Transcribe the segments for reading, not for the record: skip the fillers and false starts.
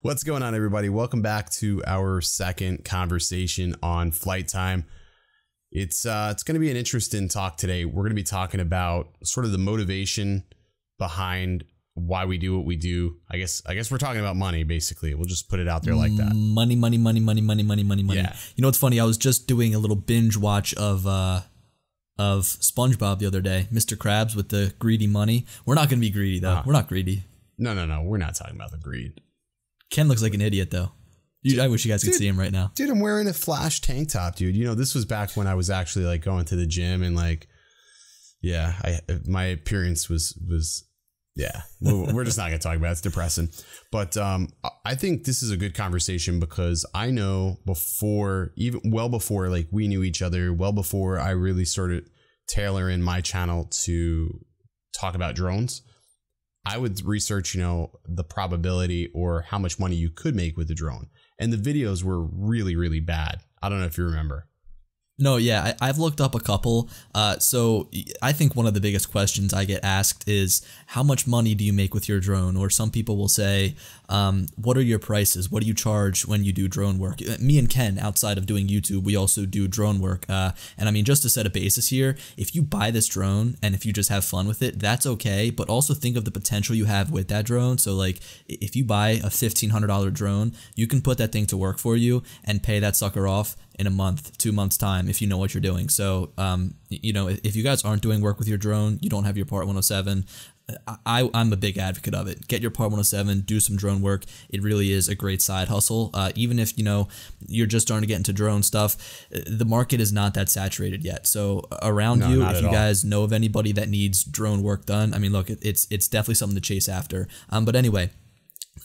What's going on, everybody? Welcome back to our second conversation on flight time. It's going to be an interesting talk today. We're going to be talking about sort of the motivation behind why we do what we do. I guess we're talking about money, basically. We'll just put it out there like that. Money. Yeah. You know what's funny? I was just doing a little binge watch of SpongeBob the other day. Mr. Krabs with the greedy money. We're not going to be greedy, though. We're not greedy. No. We're not talking about the greed. Ken looks like an idiot, though. I wish you guys could see him right now. Dude, I'm wearing a Flash tank top, dude. You know, this was back when I was actually like going to the gym and like, yeah, my appearance was yeah. We're just not going to talk about it. It's depressing. But I think this is a good conversation because I know well before like we knew each other, well before I really started tailoring my channel to talk about drones, I would research, the probability or how much money you could make with a drone. And the videos were really, really bad. I don't know if you remember. No, yeah, I've looked up a couple. So I think one of the biggest questions I get asked is, how much money do you make with your drone? Or some people will say, what are your prices? What do you charge when you do drone work? Me and Ken, outside of doing YouTube, we also do drone work. And I mean, just to set a basis here, if you buy this drone and if you just have fun with it, that's okay. But also think of the potential you have with that drone. So like, if you buy a $1,500 drone, you can put that thing to work for you and pay that sucker off in a month, 2 months time, if you know what you're doing. So, if you guys aren't doing work with your drone, you don't have your Part 107, I'm a big advocate of it. Get your Part 107, do some drone work. It really is a great side hustle. Even if, you're just starting to get into drone stuff, the market is not that saturated yet. So around you, if you guys know of anybody that needs drone work done, I mean, look, it's definitely something to chase after. But anyway,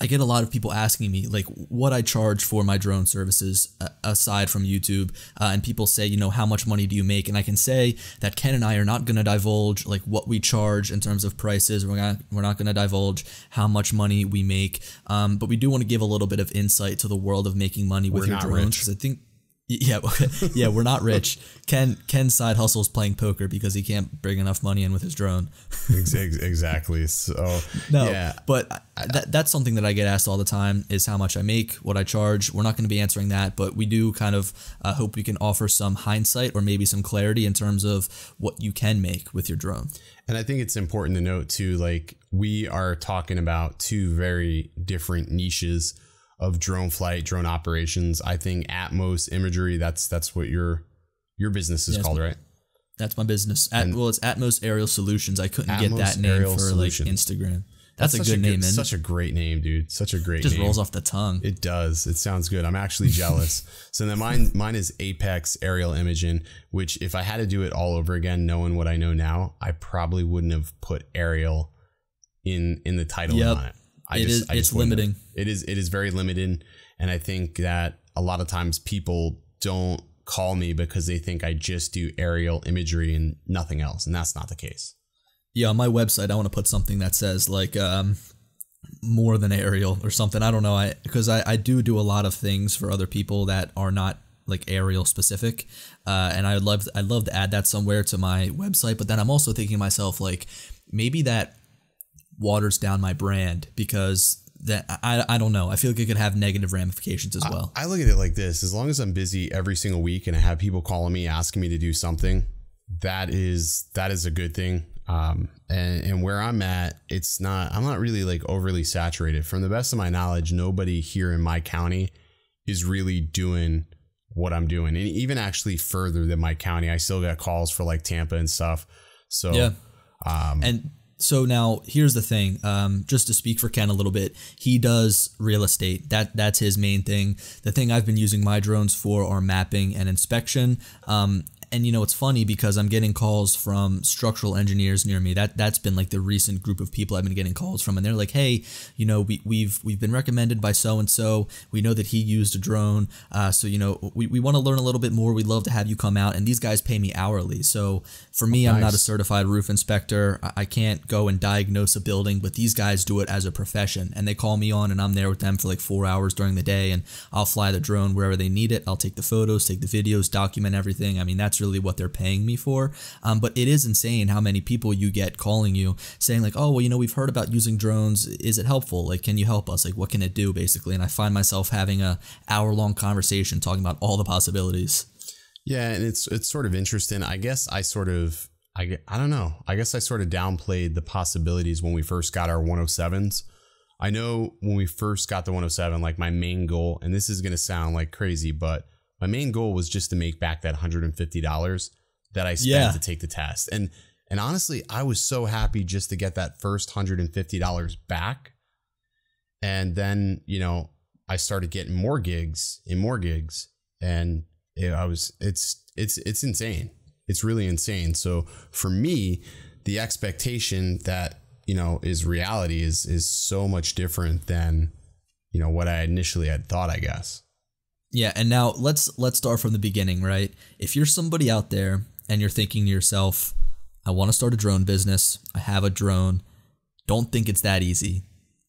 I get a lot of people asking me like what I charge for my drone services aside from YouTube, and people say, how much money do you make? And I can say that Ken and I are not going to divulge like what we charge in terms of prices. We're not going to divulge how much money we make, but we do want to give a little bit of insight to the world of making money with your drones, because I think. Yeah, yeah, we're not rich. Ken's side hustle is playing poker because he can't bring enough money in with his drone. Exactly. So no, yeah. But that's something that I get asked all the time is how much I make, what I charge. We're not going to be answering that, but we do kind of hope we can offer some hindsight or maybe some clarity in terms of what you can make with your drone. And I think it's important to note too, like we are talking about two very different niches of drone flight, drone operations. I think Atmos imagery, that's what your business is called, right? That's my business. Well, it's Atmos Aerial Solutions. I couldn't get that name for like Instagram. That's a good name, man. Such a great name, dude. Such a great name. Just rolls off the tongue. It does. It sounds good. I'm actually jealous. So then mine is Apex Aerial Imaging, which if I had to do it all over again, knowing what I know now, I probably wouldn't have put aerial in the title on it. It's limiting. It is very limited. And I think that a lot of times people don't call me because they think I just do aerial imagery and nothing else. And that's not the case. Yeah, on my website, I want to put something that says like more than aerial or something. I don't know. Because I do a lot of things for other people that are not like aerial specific. And I'd love to add that somewhere to my website. But then I'm also thinking to myself, like, maybe that waters down my brand because that I don't know. I feel like it could have negative ramifications as well. I look at it like this. As long as I'm busy every single week and I have people calling me asking me to do something, that is a good thing. And where I'm at, I'm not really like overly saturated. From the best of my knowledge, nobody here in my county is really doing what I'm doing. And even actually further than my county, I still get calls for like Tampa and stuff. So, yeah. So now here's the thing, just to speak for Ken a little bit, he does real estate. That's his main thing. The thing I've been using my drones for are mapping and inspection. And it's funny because I'm getting calls from structural engineers near me. That's been like the recent group of people I've been getting calls from, and they're like, "Hey, we've been recommended by so and so. We know that he used a drone, so we want to learn a little bit more. We'd love to have you come out." And these guys pay me hourly. So for me, I'm not a certified roof inspector. I can't go and diagnose a building, but these guys do it as a profession, and they call me on, and I'm there with them for like 4 hours during the day, and I'll fly the drone wherever they need it. I'll take the photos, take the videos, document everything. I mean, that's really what they're paying me for. But it is insane how many people you get calling you saying like, oh, well, you know, we've heard about using drones. Is it helpful? Like, can you help us? Like, what can it do basically? And I find myself having a hour-long conversation talking about all the possibilities. Yeah. And it's sort of interesting. I guess I don't know. I guess I sort of downplayed the possibilities when we first got our 107s. I know when we first got the 107, like my main goal, and this is going to sound like crazy, but my main goal was just to make back that $150 that I spent to take the test. And honestly, I was so happy just to get that first $150 back. And then, you know, I started getting more gigs, and it's insane. It's really insane. So for me, the expectation that, you know, is reality is so much different than, you know, what I initially had thought, I guess. Yeah. And now let's start from the beginning, right? If you're somebody out there and you're thinking to yourself, I want to start a drone business. I have a drone. Don't think it's that easy.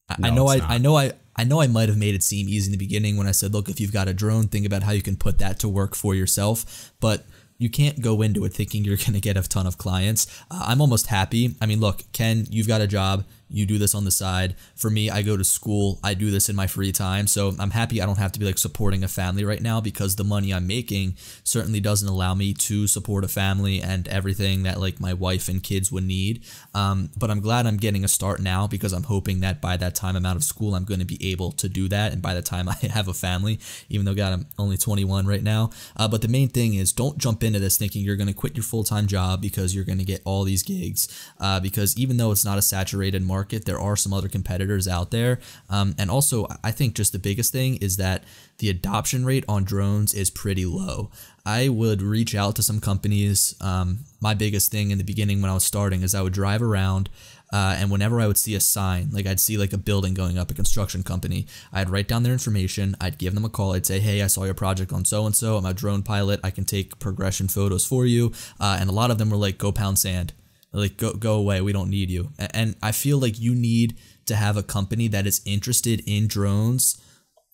I know I might have made it seem easy in the beginning when I said, look, if you've got a drone, think about how you can put that to work for yourself. But you can't go into it thinking you're going to get a ton of clients. I'm almost happy. I mean, look, Ken, you've got a job. You do this on the side. For me, I go to school. I do this in my free time. So I'm happy I don't have to be like supporting a family right now, because the money I'm making certainly doesn't allow me to support a family and everything that like my wife and kids would need. But I'm glad I'm getting a start now, because I'm hoping that by that time I'm out of school, I'm going to be able to do that. And by the time I have a family, even though, God, I'm only 21 right now. But the main thing is, don't jump into this thinking you're going to quit your full-time job because you're going to get all these gigs. Because even though it's not a saturated market, there are some other competitors out there. And also, I think just the biggest thing is that the adoption rate on drones is pretty low. I would reach out to some companies. My biggest thing in the beginning when I was starting is I would drive around, and whenever I would see a sign, like I'd see like a building going up, a construction company, I'd write down their information. I'd give them a call. I'd say, hey, I saw your project on so-and-so. I'm a drone pilot. I can take progression photos for you. And a lot of them were like, go pound sand. Like, go away. We don't need you. And I feel like you need to have a company that is interested in drones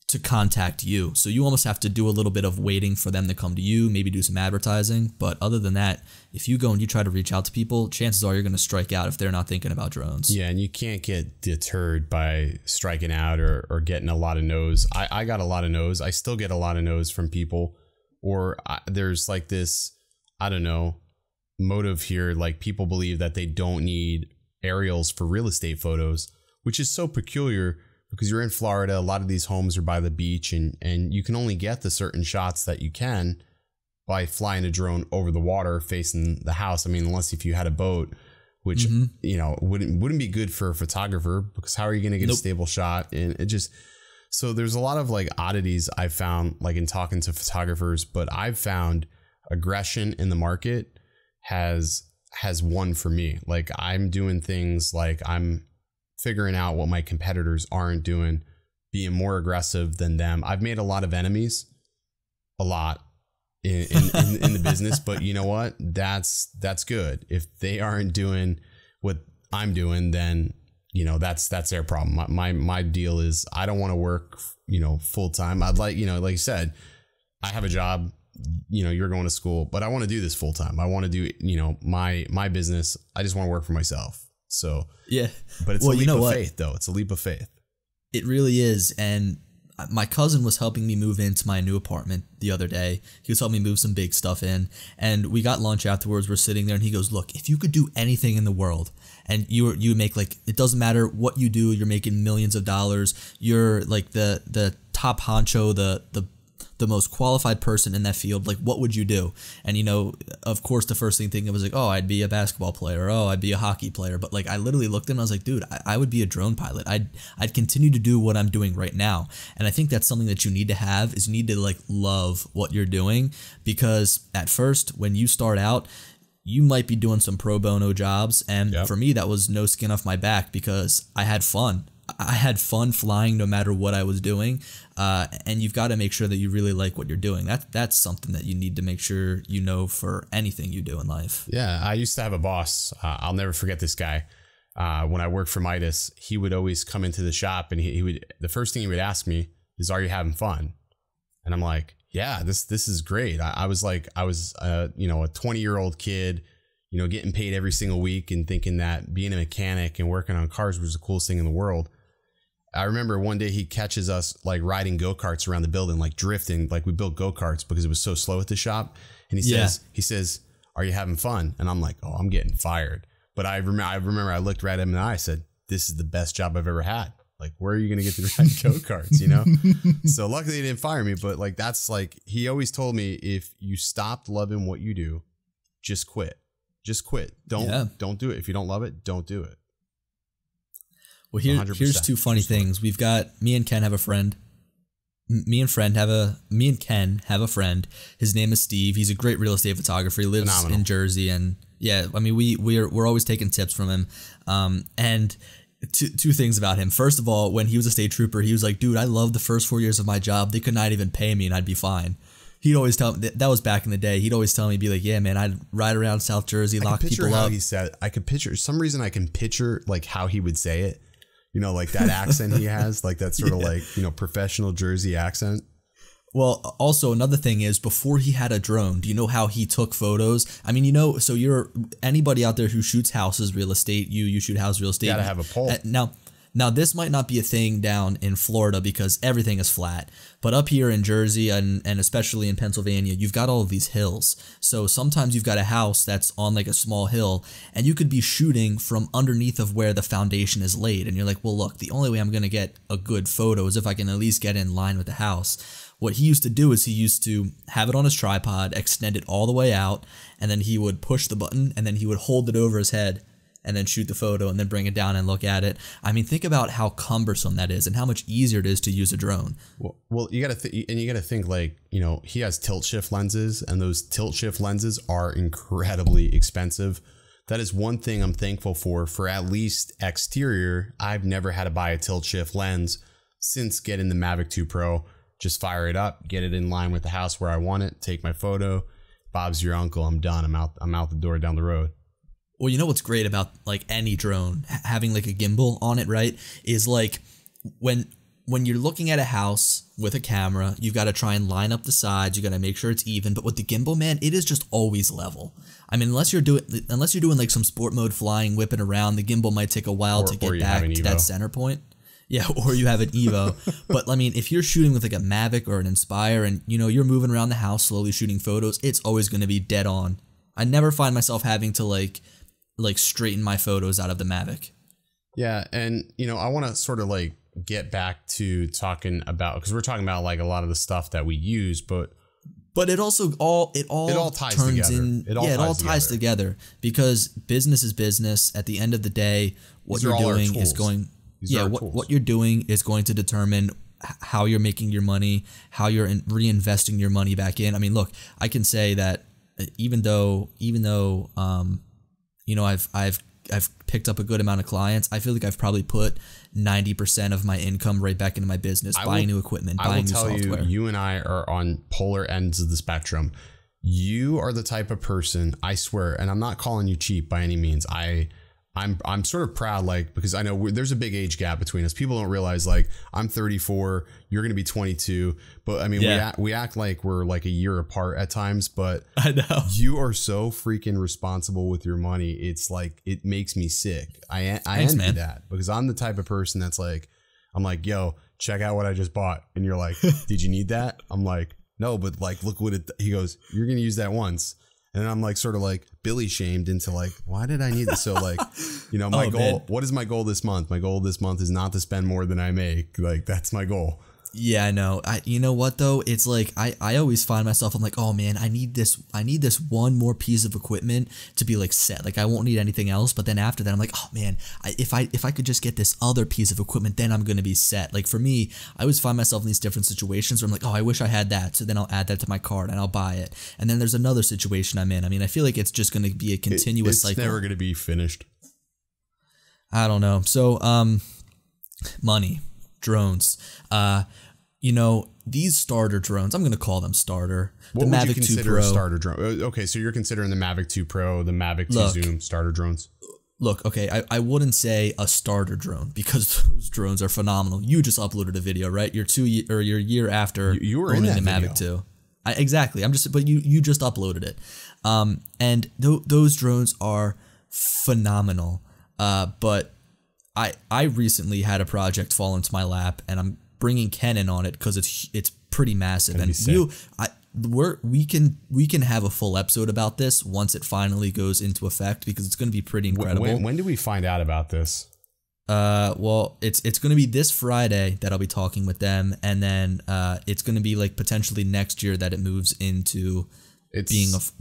to contact you. So you almost have to do a little bit of waiting for them to come to you, maybe do some advertising. But other than that, if you go and you try to reach out to people, chances are you're going to strike out if they're not thinking about drones. Yeah, and you can't get deterred by striking out or getting a lot of no's. I got a lot of no's. I still get a lot of no's from people. Or there's like this, I don't know, motive here. Like people believe that they don't need aerials for real estate photos, which is so peculiar. Because you're in Florida, a lot of these homes are by the beach, and you can only get the certain shots that you can by flying a drone over the water facing the house. I mean, unless if you had a boat, which you know wouldn't be good for a photographer, because how are you going to get a stable shot? And it just, so there's a lot of like oddities I've found, like in talking to photographers. But I've found aggression in the market has won for me. Like I'm doing things like I'm figuring out what my competitors aren't doing, being more aggressive than them. I've made a lot of enemies, a lot in the business, but you know what? That's good. If they aren't doing what I'm doing, then you know that's their problem. My deal is I don't want to work, you know, full time. I'd like, you know, like you said, I have a job. You know, you're going to school, but I want to do this full time. I want to do, you know, my business. I just want to work for myself. So yeah, but it's a leap of faith, though. It's a leap of faith. It really is. And my cousin was helping me move into my new apartment the other day. He was helping me move some big stuff in, and we got lunch afterwards. We're sitting there, and he goes, "Look, if you could do anything in the world, and you make like, it doesn't matter what you do, you're making millions of dollars. You're like the top honcho, the most qualified person in that field, like what would you do?" And you know, of course the first thing I was like, oh, I'd be a basketball player, or oh, I'd be a hockey player. But like I literally looked at him, I was like, dude, I would be a drone pilot. I'd continue to do what I'm doing right now. And I think that's something that you need to have, is you need to like love what you're doing, because at first when you start out, you might be doing some pro bono jobs, and for me that was no skin off my back, because I had fun. I had fun flying no matter what I was doing. And you've got to make sure that you really like what you're doing. That's something that you need to make sure you know for anything you do in life. Yeah, I used to have a boss. I'll never forget this guy. When I worked for Midas, he would always come into the shop, and he would, the first thing he would ask me is, "Are you having fun?" And I'm like, yeah, this is great. I was you know, a 20-year-old kid, you know, getting paid every single week and thinking that being a mechanic and working on cars was the coolest thing in the world. I remember one day he catches us like riding go-karts around the building, like drifting, like we built go-karts because it was so slow at the shop. And he says, "Are you having fun?" And I'm like, "Oh, I'm getting fired." But I remember I looked right at him in the eye. I said, "This is the best job I've ever had. Like, where are you going to get to ride go-karts, you know?" So luckily he didn't fire me, but like, that's like, he always told me, if you stopped loving what you do, just quit. Just quit. Don't do it. If you don't love it, don't do it. Well, here's two funny things. We've got, me and Ken have a friend. Me and Ken have a friend. His name is Steve. He's a great real estate photographer. He lives in Jersey, and yeah, I mean, we're always taking tips from him. And two things about him. First of all, when he was a state trooper, he was like, "Dude, I love the first 4 years of my job. They could not even pay me, and I'd be fine." He'd always tell me, that was back in the day. He'd always tell me, be like, "Yeah, man, I'd ride around South Jersey, lock people up." He said, I could picture, some reason I can picture like how he would say it. You know, like that accent he has, like that sort of like, you know, professional Jersey accent. Well, also another thing is, before he had a drone, do you know how he took photos? I mean, you know, so anybody out there who shoots houses, real estate, you shoot house real estate. You gotta have a pole. Now this might not be a thing down in Florida because everything is flat, but up here in Jersey and especially in Pennsylvania, you've got all of these hills. So sometimes you've got a house that's on like a small hill, and you could be shooting from underneath of where the foundation is laid. And you're like, well, look, the only way I'm going to get a good photo is if I can at least get in line with the house. What he used to do is he used to have it on his tripod, extend it all the way out, and then he would push the button, and then he would hold it over his head and then shoot the photo and then bring it down and look at it. I mean, think about how cumbersome that is and how much easier it is to use a drone. Well, you got to think like, you know, he has tilt shift lenses, and those tilt shift lenses are incredibly expensive. That is one thing I'm thankful for at least exterior. I've never had to buy a tilt shift lens since getting the Mavic 2 Pro. Just fire it up, get it in line with the house where I want it, take my photo. Bob's your uncle. I'm done. I'm out the door down the road. Well, you know what's great about like any drone having like a gimbal on it, right? Is like when you're looking at a house with a camera, you've got to try and line up the sides. You got to make sure it's even. But with the gimbal, man, it is just always level. I mean, unless you're doing like some sport mode flying, whipping around, the gimbal might take a while to get back to that center point. Yeah, or you have an Evo. But I mean, if you're shooting with like a Mavic or an Inspire, and you know you're moving around the house slowly shooting photos, it's always going to be dead on. I never find myself having to like straighten my photos out of the Mavic. Yeah, and you know, I want to sort of like get back to talking about, because we're talking about like a lot of the stuff that we use, but it also all ties turns together. It all ties together because business is business. At the end of the day, what you're doing is going. What you're doing is going to determine how you're making your money, how you're reinvesting your money back in. I mean, look, I can say that even though you know, I've picked up a good amount of clients, I feel like I've probably put 90% of my income right back into my business, buying new equipment, buying new software. I will tell you, you and I are on polar ends of the spectrum. You are the type of person, I swear, and I'm not calling you cheap by any means. I'm sort of proud, like, because I know there's a big age gap between us. People don't realize, like, I'm 34, you're going to be 22, but I mean, we act like we're like a year apart at times, but I know you are so freaking responsible with your money. It's like, it makes me sick. I envy that, because I'm the type of person that's like, I'm like, yo, check out what I just bought. And you're like, did you need that? I'm like, no, but like, look what he goes, you're going to use that once. And I'm like, sort of like Billy shamed into like, why did I need this? So like, you know, my goal, man. What is my goal this month? My goal this month is not to spend more than I make. Like, that's my goal. Yeah, I know. You know what though? It's like I always find myself, I'm like, oh man, I need this one more piece of equipment to be like set. Like I won't need anything else. But then after that, I'm like, oh man, if I could just get this other piece of equipment, then I'm gonna be set. Like for me, I always find myself in these different situations where I'm like, oh, I wish I had that. So then I'll add that to my cart and I'll buy it. And then there's another situation I'm in. I mean, I feel like it's just gonna be a continuous cycle. It's never gonna be finished. I don't know. So money, drones. You know, these starter drones, I'm going to call them starter. What would you consider a starter drone? Okay, so you're considering the Mavic 2 Pro, the Mavic 2 Zoom starter drones? Look, okay, I wouldn't say a starter drone because those drones are phenomenal. You just uploaded a video, right? Your year after you were in that the video. Mavic 2. Exactly. But you just uploaded it. And those drones are phenomenal. But I recently had a project fall into my lap, and I'm bringing Ken in on it because it's pretty massive. And we can have a full episode about this once it finally goes into effect, because it's going to be pretty incredible. When do we find out about this? Well, it's going to be this Friday that I'll be talking with them, and then it's going to be like potentially next year that it moves into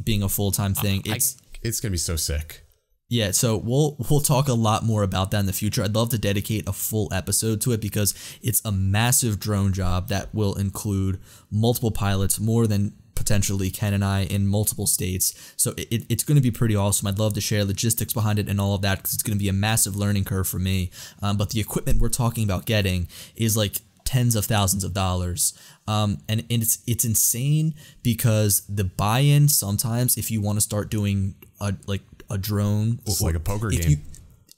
being a full-time thing. It's going to be so sick. Yeah, so we'll talk a lot more about that in the future. I'd love to dedicate a full episode to it because it's a massive drone job that will include multiple pilots, more than potentially Ken and I, in multiple states. So it's going to be pretty awesome. I'd love to share logistics behind it and all of that, because it's going to be a massive learning curve for me. But the equipment we're talking about getting is like tens of thousands of dollars. And it's insane because the buy-in sometimes, if you want to start doing a drone, it's like a poker game.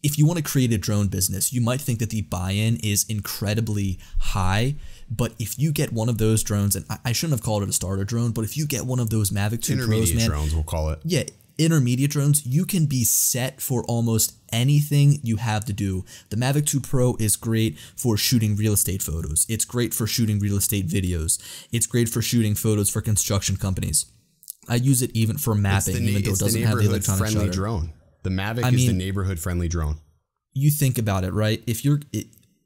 If you want to create a drone business, you might think that the buy-in is incredibly high, but if you get one of those drones, and I shouldn't have called it a starter drone, but if you get one of those Mavic 2 Pros, man, drones, we'll call it. Yeah, intermediate drones, you can be set for almost anything you have to do. The Mavic 2 Pro is great for shooting real estate photos. It's great for shooting real estate videos. It's great for shooting photos for construction companies. I use it even for mapping, even though it doesn't have the electronic shutter. Drone. The Mavic is the neighborhood-friendly drone. You think about it, right? If you're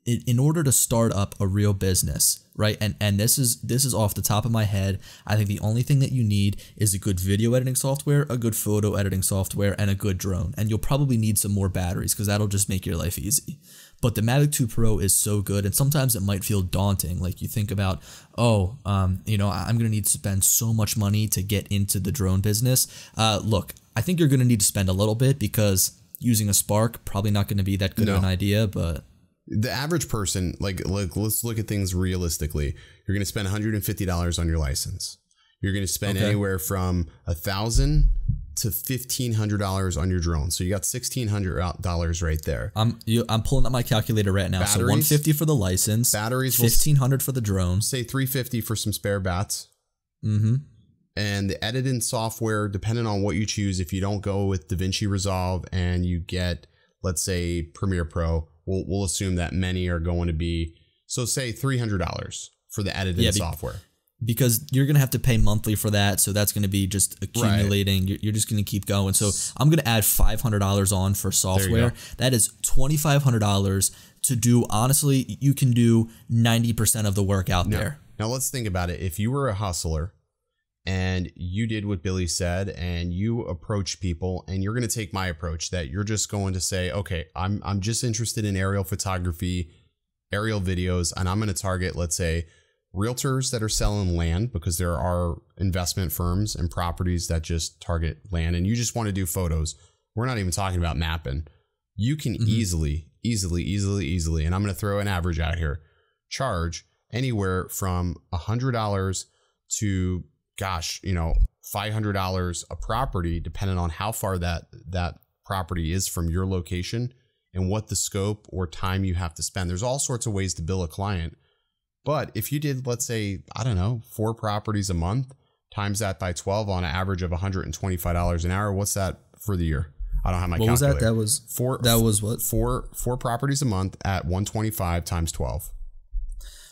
in order to start up a real business, right? And this is off the top of my head. I think the only thing that you need is a good video editing software, a good photo editing software, and a good drone. And you'll probably need some more batteries, because that'll just make your life easy. But the Mavic 2 Pro is so good, and sometimes it might feel daunting. Like you think about, I'm gonna need to spend so much money to get into the drone business. Look, I think you're gonna need to spend a little bit, because using a Spark probably not gonna be that good of an idea. But the average person, let's look at things realistically. You're gonna spend $150 on your license. You're gonna spend anywhere from $1,000 to $1,500 on your drone. So you got $1,600 right there. I'm pulling up my calculator right now. Batteries, so $150 for the license, batteries, $1,500 for the drone. Say $350 for some spare bats. And the editing software, depending on what you choose, if you don't go with DaVinci Resolve and you get, let's say, Premiere Pro, we'll assume that many are going to be, so say $300 for the editing software. Because you're going to have to pay monthly for that, so that's going to be just accumulating. Right. You're just going to keep going. So I'm going to add $500 on for software. That is $2,500 to do. Honestly, you can do 90% of the work out there. Now let's think about it. If you were a hustler and you did what Billy said and you approach people, and you're going to take my approach, that you're just going to say, okay, I'm just interested in aerial photography, aerial videos, and I'm going to target, let's say, realtors that are selling land, because there are investment firms and properties that just target land, and you just want to do photos. We're not even talking about mapping. You can easily, and I'm going to throw an average out here, charge anywhere from $100 to, $500 a property, depending on how far that property is from your location and what the scope or time you have to spend. There's all sorts of ways to bill a client. But if you did, let's say, 4 properties a month, times that by 12 on an average of $125 an hour, what's that for the year? I don't have my calculator. What was that? That was what? Four properties a month at 125 times 12.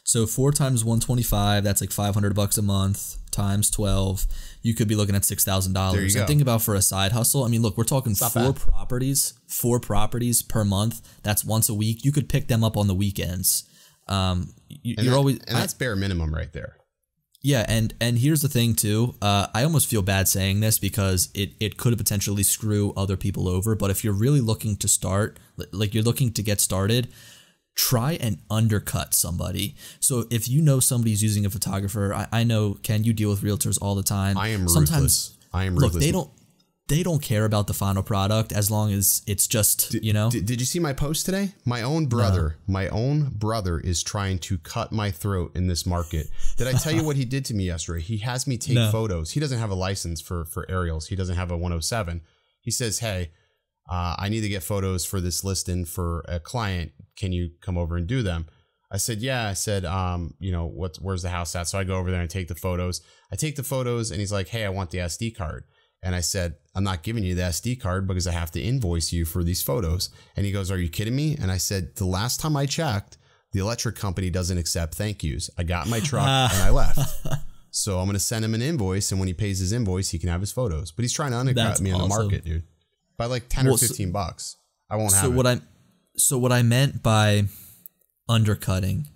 So 4 times 125, that's like $500 a month times 12. You could be looking at $6,000. And think about for a side hustle. I mean, look, we're talking 4 properties per month. That's once a week. You could pick them up on the weekends. That's bare minimum right there. Yeah, and here's the thing too. I almost feel bad saying this because it could potentially screw other people over. But if you're really looking to start, like you're looking to get started, try and undercut somebody. So if you know somebody's using a photographer, I know, Ken, you deal with realtors all the time. I am ruthless. Look, they don't care about the final product as long as it's just, Did you see my post today? My own brother is trying to cut my throat in this market. Did I tell you what he did to me yesterday? He has me take photos. He doesn't have a license for aerials. He doesn't have a 107. He says, hey, I need to get photos for this listing for a client. Can you come over and do them? I said, yeah. I said, you know, where's the house at? So I go over there and take the photos. I take the photos and he's like, hey, I want the SD card. And I said, I'm not giving you the SD card because I have to invoice you for these photos. And he goes, are you kidding me? And I said, the last time I checked, the electric company doesn't accept thank yous. I got in my truck and I left. So I'm going to send him an invoice. And when he pays his invoice, he can have his photos. But he's trying to undercut me in the market, dude. By like 10 or 15 bucks. I won't have it. So what I meant by undercutting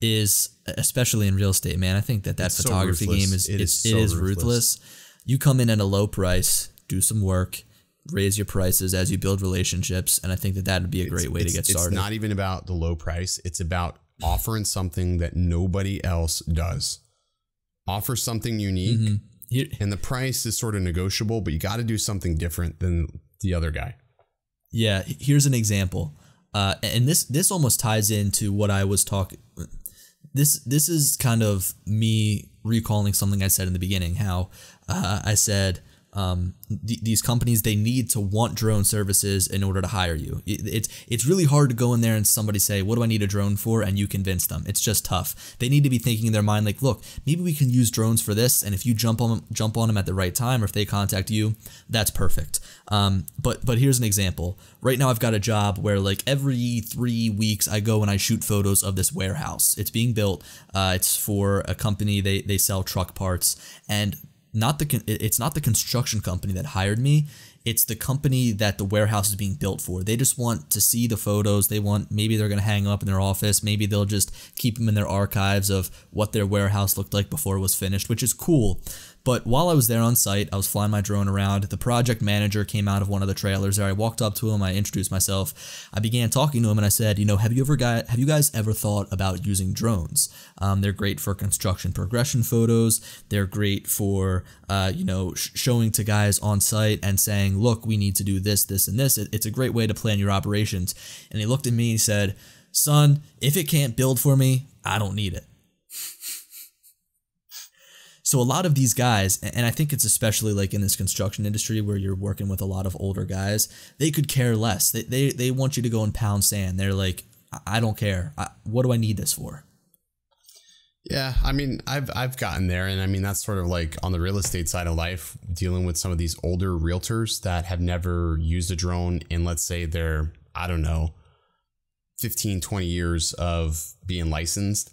is, especially in real estate, man, I think that photography game is ruthless. You come in at a low price, do some work, raise your prices as you build relationships, and I think that would be a great way to get started. It's not even about the low price. It's about offering something that nobody else does. Offer something unique, and the price is sort of negotiable, but you got to do something different than the other guy. Yeah, here's an example. And this almost ties into what I was talking. This is kind of me recalling something I said in the beginning. How I said these companies, they need to want drone services in order to hire you. It's really hard to go in there and somebody say, what do I need a drone for? And you convince them. It's just tough. They need to be thinking in their mind like, look, maybe we can use drones for this. And if you jump on them at the right time, or if they contact you, that's perfect. But here's an example. Right now I've got a job where like every 3 weeks I go and I shoot photos of this warehouse. It's being built. It's for a company. They sell truck parts, and it's not the construction company that hired me. It's the company that the warehouse is being built for. They just want to see the photos. Maybe they're going to hang them up in their office. Maybe they'll just keep them in their archives of what their warehouse looked like before it was finished, which is cool. But while I was there on site, I was flying my drone around. The project manager came out of one of the trailers there. I walked up to him. I introduced myself. I began talking to him and I said, you know, have you guys ever thought about using drones? They're great for construction progression photos. They're great for, showing to guys on site and saying, look, we need to do this, this, and this. It's a great way to plan your operations. And he looked at me and he said, son, if it can't build for me, I don't need it. So a lot of these guys, and I think it's especially like in this construction industry where you're working with a lot of older guys, they could care less. They want you to go and pound sand. They're like, I don't care. What do I need this for? Yeah, I mean, I've gotten there, and I mean, that's sort of like on the real estate side of life, dealing with some of these older realtors that have never used a drone in, let's say, their, I don't know, 15, 20 years of being licensed.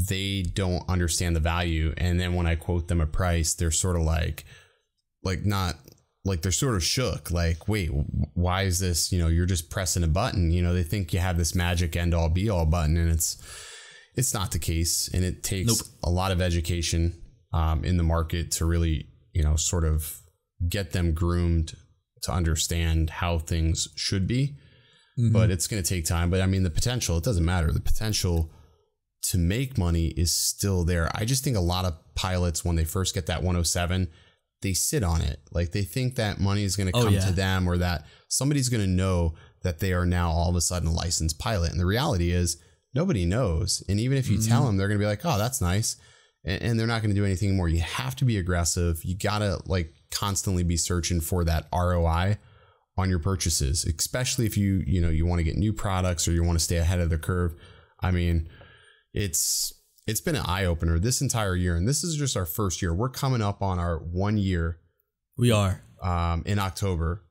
They don't understand the value. And then when I quote them a price, they're sort of like not like, they're sort of shook. Like, wait, why is this? You know, you're just pressing a button. You know, they think you have this magic end all be all button, and it's not the case. And it takes a lot of education in the market to really, you know, sort of get them groomed to understand how things should be. But it's going to take time. But I mean, the potential, it doesn't matter. The potential to make money is still there. I just think a lot of pilots, when they first get that 107, they sit on it. Like they think that money is going to come to them, or that somebody's going to know that they are now all of a sudden a licensed pilot. And the reality is nobody knows. And even if you tell them, they're going to be like, oh, that's nice. And they're not going to do anything more. You have to be aggressive. You got to like constantly be searching for that ROI on your purchases, especially if you want to get new products or you want to stay ahead of the curve. I mean, it's been an eye opener this entire year, and this is just our first year. We're coming up on our 1 year. We are in October.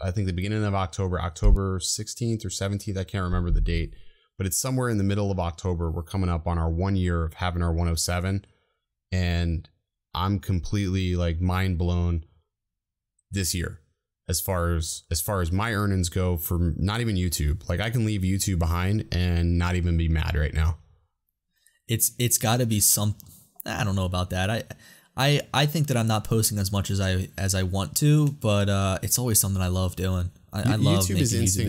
I think the beginning of October 16th or 17th. I can't remember the date, but it's somewhere in the middle of October. We're coming up on our 1 year of having our 107, and I'm completely like mind blown this year as far as my earnings go for not even YouTube. Like I can leave YouTube behind and not even be mad right now. It's got to be some. I don't know about that. I think that I'm not posting as much as I want to, but it's always something I love doing. I love YouTube is instant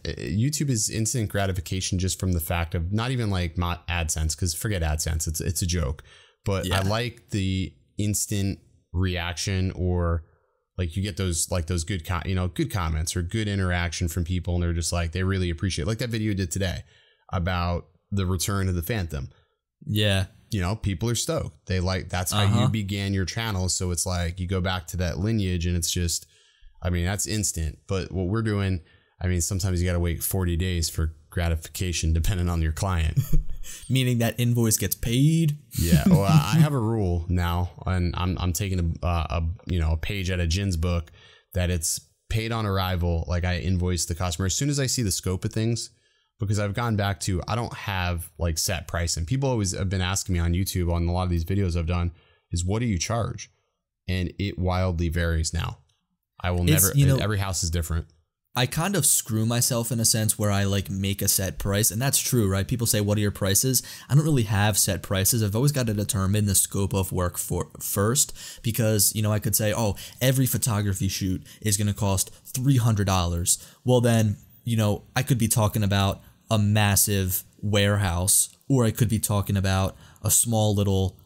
YouTube is instant gratification just from the fact of not even like not AdSense, because forget AdSense, it's a joke. But I like the instant reaction, or like you get those good good comments or good interaction from people, and they're just like, they really appreciate it. Like that video you did today about the return of the Phantom. Yeah. You know, people are stoked. They like, that's how you began your channel. So it's like you go back to that lineage, and it's just, I mean, that's instant. But what we're doing, I mean, sometimes you got to wait 40 days for gratification depending on your client. Meaning that invoice gets paid. Yeah, well, I have a rule now, and I'm taking a page out of Jin's book that it's paid on arrival. Like I invoice the customer as soon as I see the scope of things, because I've gone back to, I don't have like set pricing. People always have been asking me on YouTube on a lot of these videos I've done is, what do you charge? And it wildly varies now. I will never, every house is different. I kind of screw myself in a sense where I like make a set price, and that's true, right? People say, what are your prices? I don't really have set prices. I've always got to determine the scope of work first, because, I could say, oh, every photography shoot is going to cost $300. Well, then, I could be talking about a massive warehouse, or I could be talking about a small little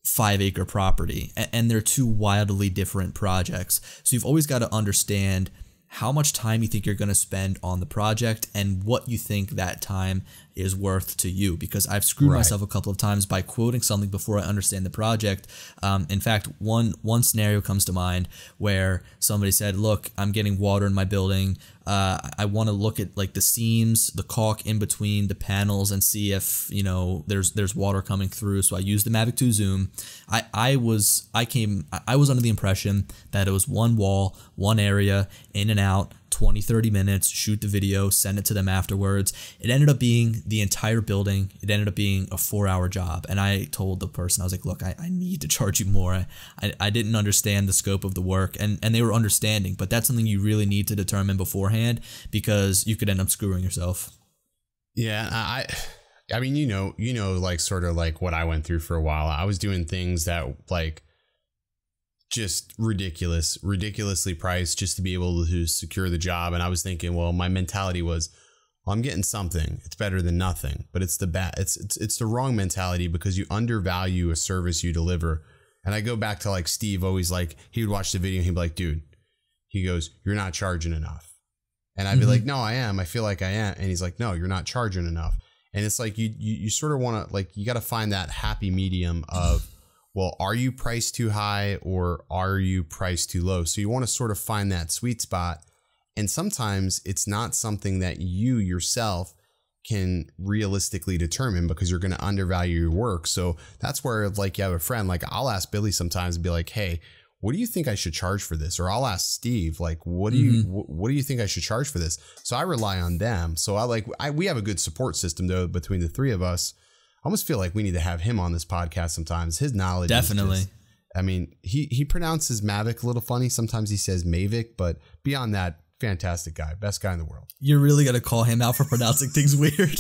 5-acre property, and they're two wildly different projects. So you've always got to understand how much time you think you're going to spend on the project and what you think that time is worth to you, because I've screwed myself a couple of times by quoting something before I understand the project. In fact, one scenario comes to mind where somebody said, look, I'm getting water in my building. I want to look at like the seams, the caulk in between the panels and see if, there's water coming through. So I used the Mavic 2 Zoom. I was under the impression that it was one wall, one area, in and out, 20-30 minutes, shoot the video, send it to them afterwards. It ended up being the entire building. It ended up being a 4-hour job. And I told the person, I was like, look, I need to charge you more. I didn't understand the scope of the work, and they were understanding, but that's something you really need to determine beforehand, because you could end up screwing yourself. Yeah. I mean, like sort of like what I went through for a while. I was doing things that like just ridiculously priced just to be able to secure the job. And I was thinking, well, my mentality was, well, I'm getting something. It's better than nothing. But it's it's the wrong mentality, because you undervalue a service you deliver. And I go back to like Steve, always like, he would watch the video and he'd be like, dude, he goes, you're not charging enough. And I'd be like, no, I am. I feel like I am. And he's like, no, you're not charging enough. And it's like, you sort of want to, like, you got to find that happy medium of, well, are you priced too high or are you priced too low? So you want to sort of find that sweet spot. And sometimes it's not something that you yourself can realistically determine, because you're going to undervalue your work. So that's where, like, you have a friend, like I'll ask Billy sometimes and be like, hey, what do you think I should charge for this? Or I'll ask Steve, like, what do you think I should charge for this? So I rely on them. So we have a good support system though, between the three of us. I almost feel like we need to have him on this podcast sometimes. His knowledge definitely. Is just, I mean, he pronounces Mavic a little funny. Sometimes he says Mavic, but beyond that, fantastic guy, best guy in the world. You're really gonna call him out for pronouncing things weird.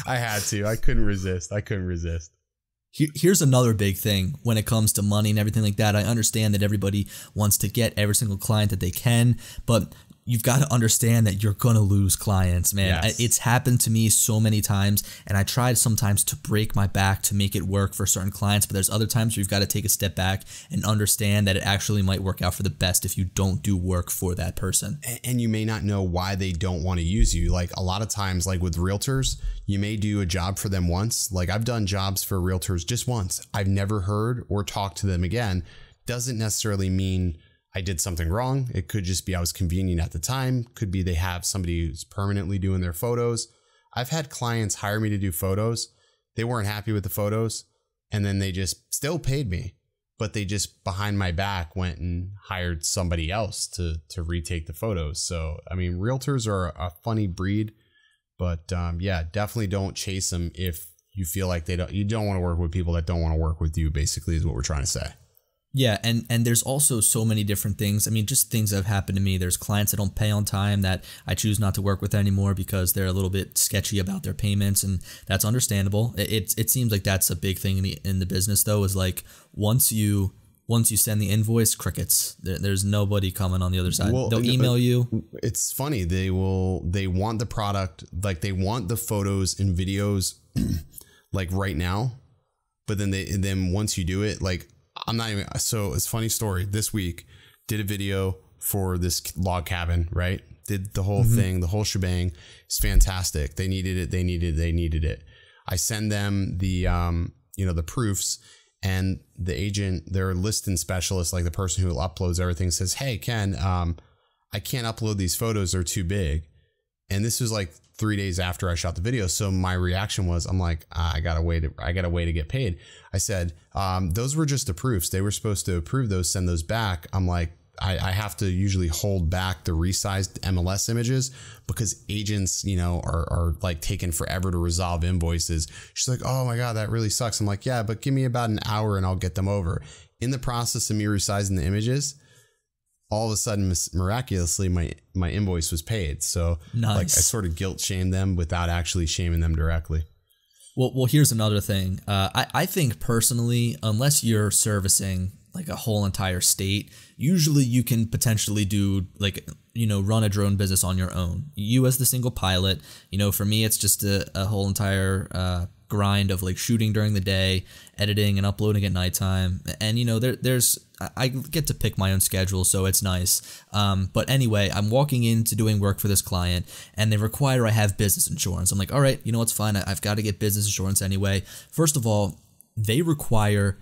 I had to. I couldn't resist. Here's another big thing when it comes to money and everything like that. I understand that everybody wants to get every single client that they can, but you've got to understand that you're going to lose clients, man. Yes. It's happened to me so many times, and I tried sometimes to break my back to make it work for certain clients, but there's other times where you've got to take a step back and understand that it actually might work out for the best if you don't do work for that person. And you may not know why they don't want to use you. Like a lot of times, like with realtors, you may do a job for them once. Like I've done jobs for realtors just once. I've never heard or talked to them again. Doesn't necessarily mean I did something wrong. It could just be I was convenient at the time. Could be they have somebody who's permanently doing their photos. I've had clients hire me to do photos. They weren't happy with the photos, and then they just still paid me, but they just behind my back went and hired somebody else to retake the photos. So, I mean, realtors are a funny breed, but yeah, definitely don't chase them if you feel like you don't want to work with people that don't want to work with you, basically is what we're trying to say. Yeah, and there's also so many different things. I mean, just things that have happened to me. There's clients that don't pay on time that I choose not to work with anymore because they're a little bit sketchy about their payments, and that's understandable. It seems like that's a big thing in the business, though, is like once you send the invoice, crickets. There's nobody coming on the other side. Well, they'll email you. It's funny. They want the product, like they want the photos and videos like right now, but then once you do it, like, I'm not even, so it's a funny story. This week did a video for this log cabin, right? Did the whole thing, the whole shebang. It's fantastic. They needed it. They needed it. I send them the, the proofs, and the agent, their listing specialist, like the person who uploads everything, says, hey, Ken, I can't upload these photos. They're too big. And this was like 3 days after I shot the video. So my reaction was, I'm like, I gotta wait to get paid. I said, those were just the proofs. They were supposed to approve those, send those back. I'm like, I have to usually hold back the resized MLS images because agents, you know, are like taking forever to resolve invoices. She's like, oh my God, that really sucks. I'm like, yeah, but give me about an hour and I'll get them over. In the process of me resizing the images, all of a sudden, miraculously, my invoice was paid. So nice. Like I sort of guilt shamed them without actually shaming them directly. Well, here's another thing. I think personally, unless you're servicing like a whole entire state, usually you can potentially do like, you know, run a drone business on your own. You as the single pilot, you know, for me, it's just a whole entire grind of like shooting during the day, editing and uploading at nighttime. And, you know, I get to pick my own schedule, so it's nice. But anyway, I'm walking into doing work for this client and they require I have business insurance. I'm like, all right, you know what's fine. I've got to get business insurance anyway. First of all, they require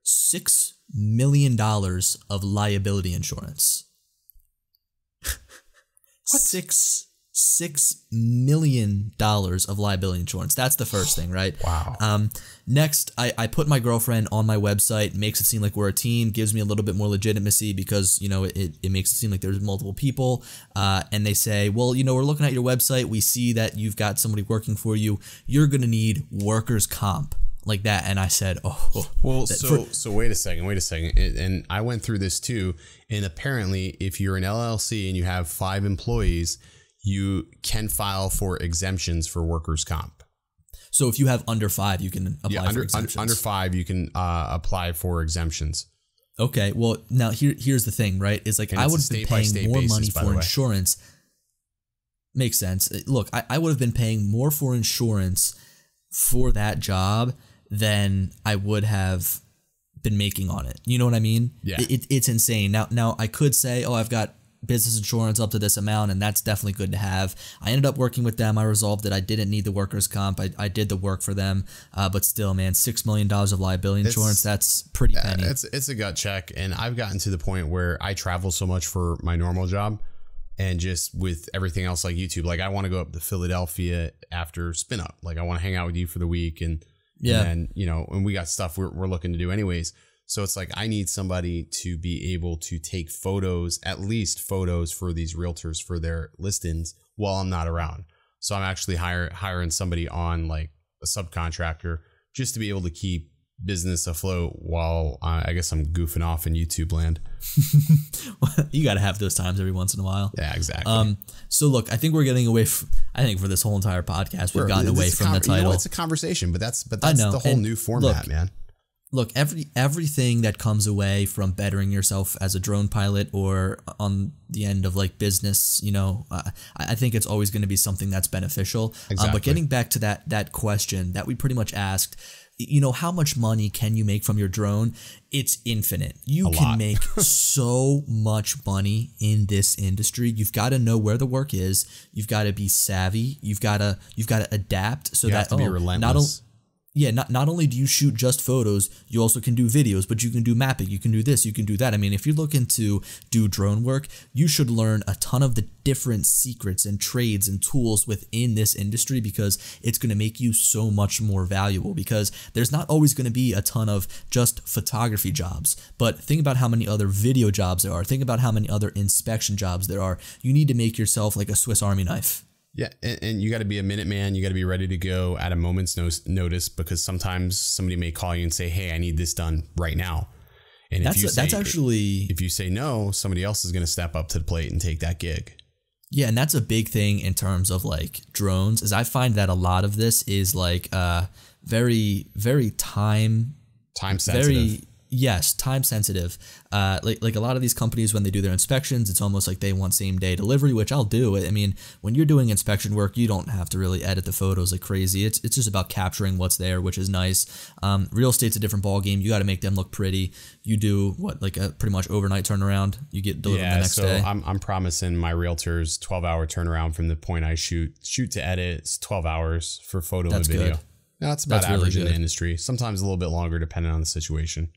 $6 million of liability insurance. What? $6 million of liability insurance. That's the first thing, right? Wow. Next, I put my girlfriend on my website, makes it seem like we're a team, gives me a little bit more legitimacy because, you know, it makes it seem like there's multiple people. And they say, well, you know, we're looking at your website. We see that you've got somebody working for you. You're going to need workers' comp. Like that. And I said, oh, well, so wait a second. And I went through this too. And apparently if you're an LLC and you have 5 employees, you can file for exemptions for workers' comp. So if you have under 5, you can apply for exemptions. Under 5, you can apply for exemptions. Okay. Well, now here's the thing, right? Is like, I would have been paying more money for insurance. Makes sense. Look, I would have been paying more for insurance for that job than I would have been making on it. You know what I mean? Yeah. It's insane. Now I could say, oh, I've got business insurance up to this amount, and that's definitely good to have. I ended up working with them. I resolved that I didn't need the workers' comp. I did the work for them, but still, man, $6 million of liability insurance, that's pretty penny. It's a gut check, and I've gotten to the point where I travel so much for my normal job, and just with everything else like YouTube, like I want to go up to Philadelphia after spin up. Like I want to hang out with you for the week, and you know, and we got stuff we're looking to do anyways. So it's like I need somebody to be able to take photos, at least photos for these realtors for their listings while I'm not around. So I'm actually hiring somebody on like a subcontractor just to be able to keep business afloat while I guess I'm goofing off in YouTube land. You got to have those times every once in a while. Yeah, exactly. So look, I think we're getting away from, I think for this whole entire podcast, we've gotten away from the title. You know, it's a conversation, but that's the whole new format, man. Look, everything that comes away from bettering yourself as a drone pilot or on the end of like business, you know, I think it's always going to be something that's beneficial. Exactly. But getting back to that question that we pretty much asked, you know, how much money can you make from your drone? It's infinite. You can make so much money in this industry. You've got to know where the work is. You've got to be savvy. You've got to adapt so that be relentless. Not only do you shoot just photos, you also can do videos, but you can do mapping, you can do this, you can do that. I mean, if you're looking to do drone work, you should learn a ton of the different secrets and trades and tools within this industry because it's going to make you so much more valuable because there's not always going to be a ton of just photography jobs. But think about how many other video jobs there are. Think about how many other inspection jobs there are. You need to make yourself like a Swiss Army knife. Yeah, and you got to be a minute man. You got to be ready to go at a moment's notice because sometimes somebody may call you and say, "Hey, I need this done right now." And if you say no, somebody else is going to step up to the plate and take that gig. Yeah, and that's a big thing in terms of like drones. Is I find that a lot of this is like very, very time sensitive. Yes, time sensitive. Like a lot of these companies, when they do their inspections, it's almost like they want same day delivery, which I'll do. I mean, when you're doing inspection work, you don't have to really edit the photos like crazy. It's just about capturing what's there, which is nice. Real estate's a different ball game. You got to make them look pretty. You do like a pretty much overnight turnaround. You get delivered the next day. I'm promising my realtors 12-hour turnaround from the point I shoot to edit. It's 12 hours for photo and video. Good. Now, that's about average really in the industry. Sometimes a little bit longer depending on the situation.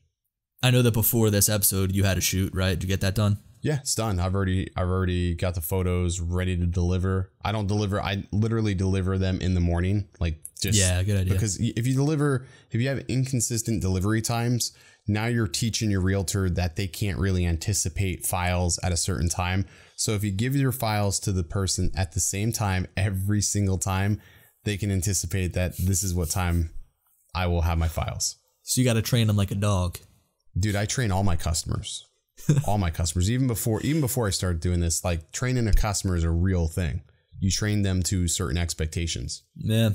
I know that before this episode, you had a shoot, right? Did you get that done? Yeah, it's done. I've already got the photos ready to deliver. I don't deliver. I literally deliver them in the morning. Like just Yeah, good idea. Because if you have inconsistent delivery times, now you're teaching your realtor that they can't really anticipate files at a certain time. So if you give your files to the person at the same time every single time, they can anticipate that this is what time I will have my files. So you got to train them like a dog. Dude, I train all my customers. All my customers, even before I started doing this, like training a customer is a real thing. You train them to certain expectations. Yeah.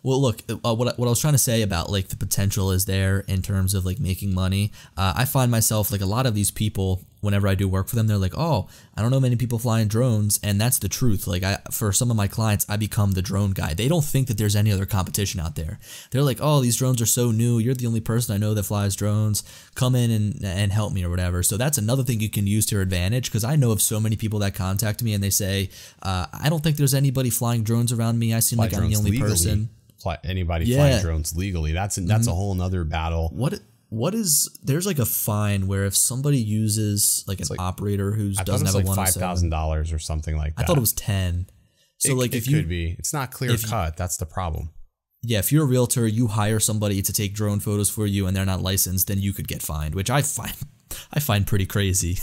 Well, look, what I was trying to say about like the potential is there in terms of like making money. I find myself like a lot of these people, whenever I do work for them, they're like, oh, I don't know many people flying drones. And that's the truth. Like for some of my clients, I become the drone guy. They don't think that there's any other competition out there. They're like, oh, these drones are so new. You're the only person I know that flies drones. Come in and help me or whatever. So that's another thing you can use to your advantage, because I know of so many people that contact me and they say, I don't think there's anybody flying drones around me. I seem like I'm the only person. Anybody flying drones legally. That's a whole nother battle. What is, there's like a fine where if somebody uses like an operator who doesn't have a $5,000 or something like that. I thought it was 10. So like if it could be, it's not clear cut. That's the problem. Yeah, if you're a realtor, you hire somebody to take drone photos for you and they're not licensed, then you could get fined, which I find pretty crazy.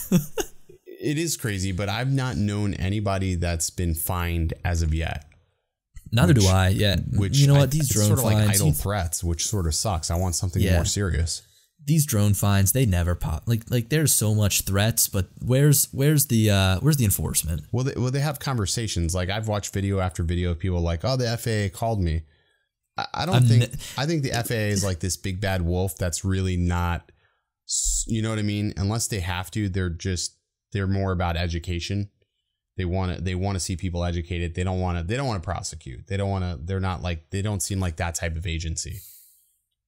It is crazy, but I've not known anybody that's been fined as of yet. Neither do I. Yeah, which you know what? These drone sort of fines, like idle threats, which sort of sucks. I want something more serious. These drone fines, they never pop. Like there's so much threats, but where's the enforcement? Well, they have conversations. Like I've watched video after video of people like, oh, the FAA called me. I think the FAA is like this big bad wolf that's really not. You know what I mean? Unless they have to, they're more about education. They want to see people educated. They don't want to prosecute. They don't seem like that type of agency.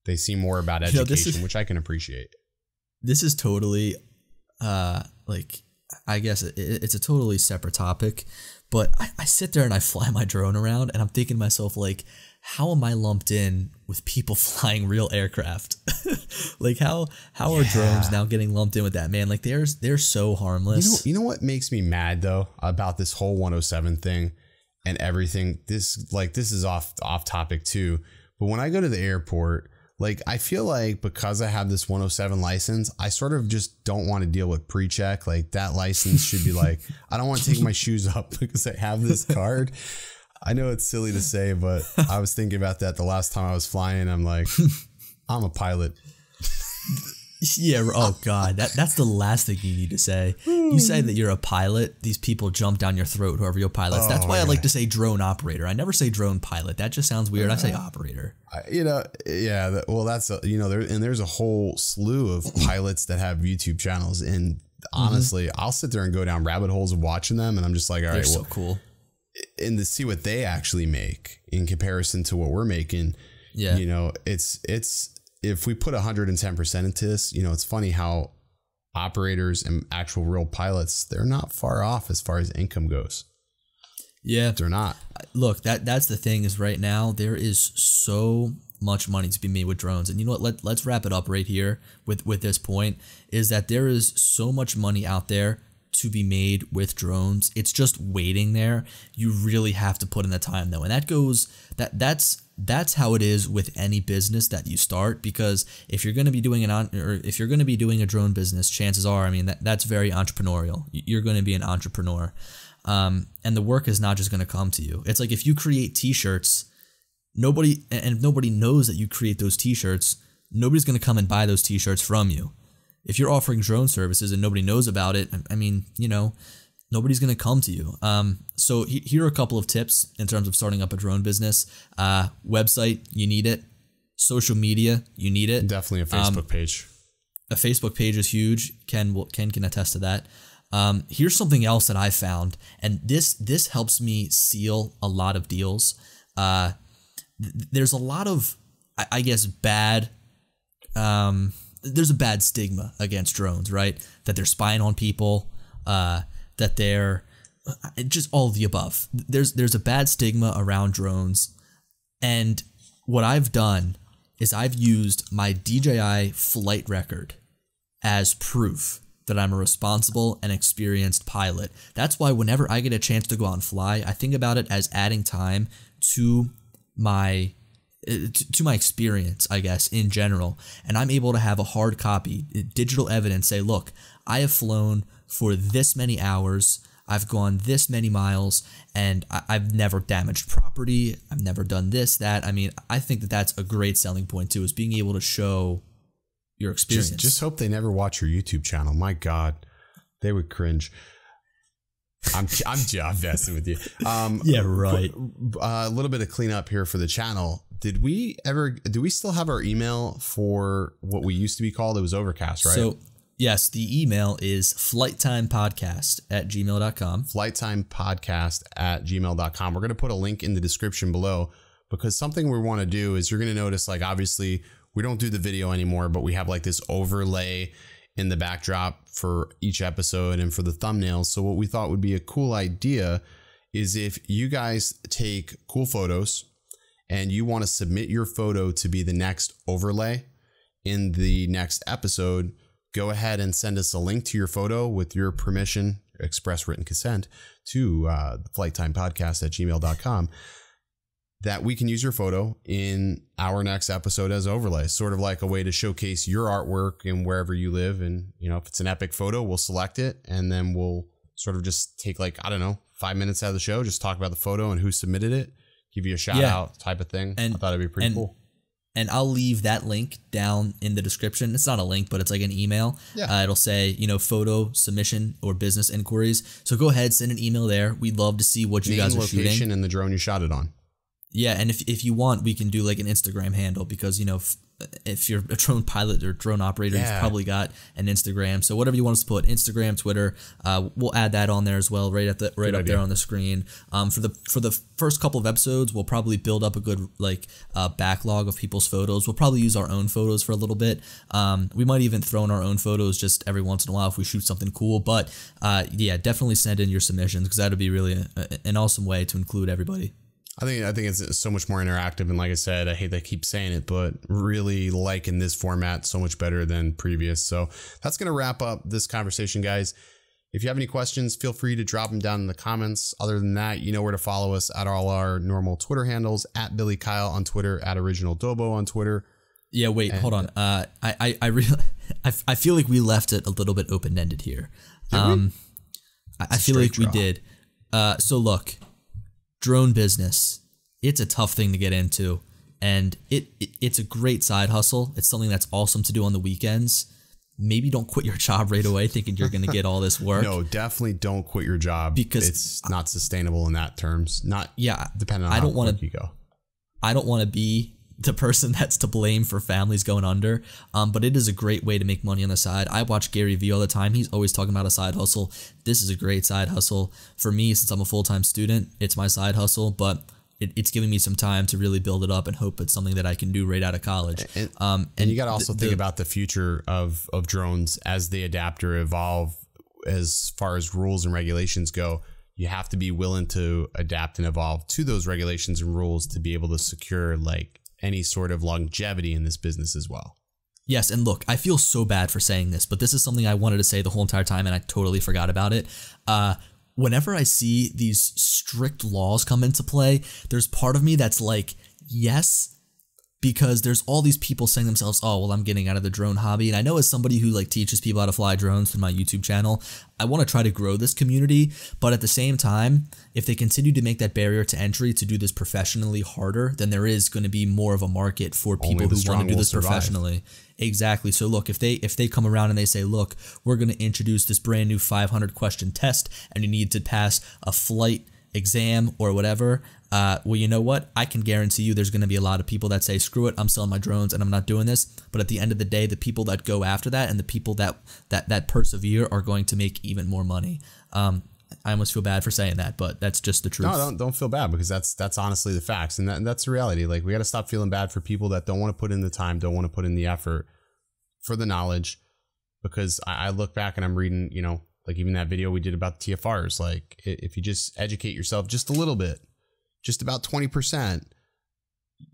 They seem more about education, which I can appreciate. This is totally, like, I guess it's a totally separate topic, but I sit there and I fly my drone around and I'm thinking to myself, like, how am I lumped in with people flying real aircraft? Like how are drones now getting lumped in with that, man? Like they're so harmless. You know what makes me mad though about this whole 107 thing and everything? This is off topic too. But when I go to the airport, like I feel like because I have this 107 license, I sort of just don't want to deal with pre-check. Like that license should be like, I don't want to take my shoes up because I have this card. I know it's silly to say, but I was thinking about that the last time I was flying. I'm like, I'm a pilot. Yeah. Oh God, that's the last thing you need to say. You say that you're a pilot, these people jump down your throat. Whoever your pilot's. That's why I like to say drone operator. I never say drone pilot. That just sounds weird. I say operator. Well, that's there's a whole slew of pilots that have YouTube channels, and honestly, I'll sit there and go down rabbit holes of watching them, and I'm just like, all right, they're so cool. And to see what they actually make in comparison to what we're making, it's if we put 110% into this, it's funny how operators and actual real pilots, they're not far off as far as income goes. Yeah, they're not. Look, that's the thing is right now there is so much money to be made with drones, and you know what? Let's wrap it up right here with this point is that there is so much money out there to be made with drones. It's just waiting there. You really have to put in the time though. And that's how it is with any business that you start, because if you're going to be doing a drone business, chances are, I mean, that's very entrepreneurial. You're going to be an entrepreneur. And the work is not just going to come to you. It's like if you create t-shirts, nobody knows that you create those t-shirts, nobody's going to come and buy those t-shirts from you. If you're offering drone services and nobody knows about it, I mean, nobody's going to come to you. So here are a couple of tips in terms of starting up a drone business. Website, you need it. Social media, you need it. Definitely a Facebook page. A Facebook page is huge. Ken can attest to that. Here's something else that I found, and this helps me seal a lot of deals. There's a lot of, I guess, there's a bad stigma against drones, right? That they're spying on people, that they're just all of the above. There's a bad stigma around drones. And what I've done is I've used my DJI flight record as proof that I'm a responsible and experienced pilot. That's why whenever I get a chance to go out and fly, I think about it as adding time to my experience, I guess, in general. And I'm able to have a hard copy, digital evidence, say, look, I have flown for this many hours, I've gone this many miles, and I've never damaged property, I've never done this, that. I mean, I think that that's a great selling point too, is being able to show your experience. Just hope they never watch your YouTube channel. My God, they would cringe. I'm messing with you. Yeah, right. A little bit of cleanup here for the channel. Do we still have our email for what we used to be called? It was Overcast, right? So yes, the email is flighttimepodcast@gmail.com. Flighttimepodcast@gmail.com. We're going to put a link in the description below, because something we want to do is, you're going to notice, like, obviously we don't do the video anymore, but we have like this overlay in the backdrop for each episode and for the thumbnails. So what we thought would be a cool idea is if you guys take cool photos and you want to submit your photo to be the next overlay in the next episode, go ahead and send us a link to your photo with your permission, express written consent, to flighttimepodcast@gmail.com, that we can use your photo in our next episode as overlay, sort of like a way to showcase your artwork and wherever you live. And, you know, if it's an epic photo, we'll select it, and then we'll sort of just take, like, I don't know, 5 minutes out of the show, just talk about the photo and who submitted it, give you a shout out type of thing. And I thought it'd be pretty cool. And I'll leave that link down in the description. It's not a link, but it's like an email. Yeah. It'll say, you know, photo submission or business inquiries. So go ahead, send an email there. We'd love to see what you guys are shooting. Location and the drone you shot it on. Yeah, and if you want, we can do like an Instagram handle, because, you know, if you're a drone pilot or drone operator, you've probably got an Instagram. So whatever you want us to put, Instagram, Twitter, we'll add that on there as well, right up there on the screen. For the first couple of episodes, we'll probably build up a good backlog of people's photos. We'll probably use our own photos for a little bit. We might even throw in our own photos just every once in a while if we shoot something cool. But yeah, definitely send in your submissions, because that would be really an awesome way to include everybody. I think it's so much more interactive, and like I said, I hate that I keep saying it, but really liking this format so much better than previous. So that's going to wrap up this conversation, guys. If you have any questions, feel free to drop them down in the comments. Other than that, you know where to follow us at all our normal Twitter handles, at Billy Kyle on Twitter, at Original Dobo on Twitter. Yeah, wait, hold on. I feel like we left it a little bit open-ended here. I feel like we did. So look, drone business, it's a tough thing to get into, and it's a great side hustle. It's something that's awesome to do on the weekends. Maybe don't quit your job right away thinking you're going to get all this work. No, definitely don't quit your job, because it's not sustainable in that terms. Depending on how quick you go. I don't want to be the person that's to blame for families going under, but it is a great way to make money on the side. I watch Gary Vee all the time. He's always talking about a side hustle. This is a great side hustle. For me, since I'm a full-time student, it's my side hustle, but it's giving me some time to really build it up and hope it's something that I can do right out of college. And you got to also think about the future of drones as they adapt or evolve as far as rules and regulations go. You have to be willing to adapt and evolve to those regulations and rules to be able to secure like any sort of longevity in this business as well. Yes, and look, I feel so bad for saying this, but this is something I wanted to say the whole entire time and I totally forgot about it. Whenever I see these strict laws come into play, there's part of me that's like, yes, because there's all these people saying to themselves, oh, well, I'm getting out of the drone hobby. And I know as somebody who like teaches people how to fly drones through my YouTube channel, I want to try to grow this community. But at the same time, if they continue to make that barrier to entry to do this professionally harder, then there is going to be more of a market for people who want to do this professionally. Exactly. So look, if they come around and they say, look, we're going to introduce this brand new 500 question test and you need to pass a flight exam or whatever, well, you know what? I can guarantee you there's going to be a lot of people that say, screw it, I'm selling my drones and I'm not doing this. But at the end of the day, the people that go after that and the people that persevere are going to make even more money. I almost feel bad for saying that, but that's just the truth. No, don't feel bad, because that's honestly the facts. And that's the reality. Like, we got to stop feeling bad for people that don't want to put in the time, don't want to put in the effort for the knowledge. Because I look back and I'm reading, you know, like even that video we did about the TFRs, like if you just educate yourself just a little bit, just about 20%,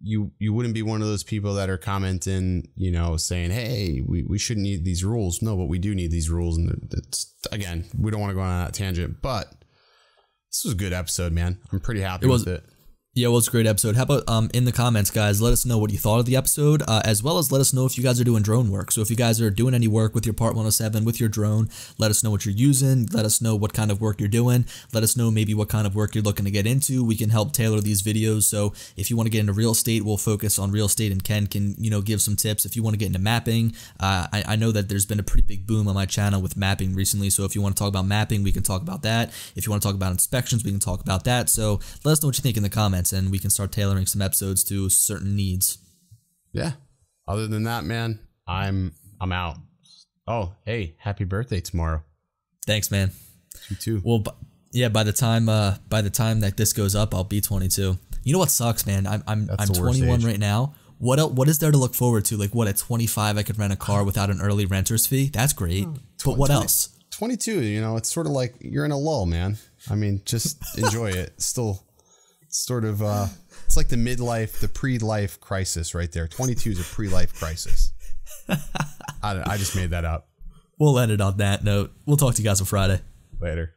you wouldn't be one of those people that are commenting, you know, saying, hey, we shouldn't need these rules. No, but we do need these rules. And it's, again, we don't want to go on that tangent, but this was a good episode, man. I'm pretty happy with it. Yeah, well, it's a great episode. How about in the comments, guys, let us know what you thought of the episode, as well as let us know if you guys are doing drone work. So if you guys are doing any work with your Part 107, with your drone, let us know what you're using. Let us know what kind of work you're doing. Let us know maybe what kind of work you're looking to get into. We can help tailor these videos. So if you want to get into real estate, we'll focus on real estate, and Ken can, you know, give some tips. If you want to get into mapping, I know that there's been a pretty big boom on my channel with mapping recently. So if you want to talk about mapping, we can talk about that. If you want to talk about inspections, we can talk about that. So let us know what you think in the comments, and we can start tailoring some episodes to certain needs. Yeah. Other than that, man, I'm out. Oh, hey, happy birthday tomorrow. Thanks, man. You too. Well, yeah, by the time that this goes up, I'll be 22. You know what sucks, man? I'm 21 right now. What is there to look forward to? Like, what, at 25 I could rent a car without an early renter's fee? That's great. But what else? 22, you know, it's sort of like you're in a lull, man. I mean, just enjoy it. Still sort of it's like the pre-life crisis right there. 22 is a pre-life crisis. I just made that up. We'll end it on that note. We'll talk to you guys on Friday. Later.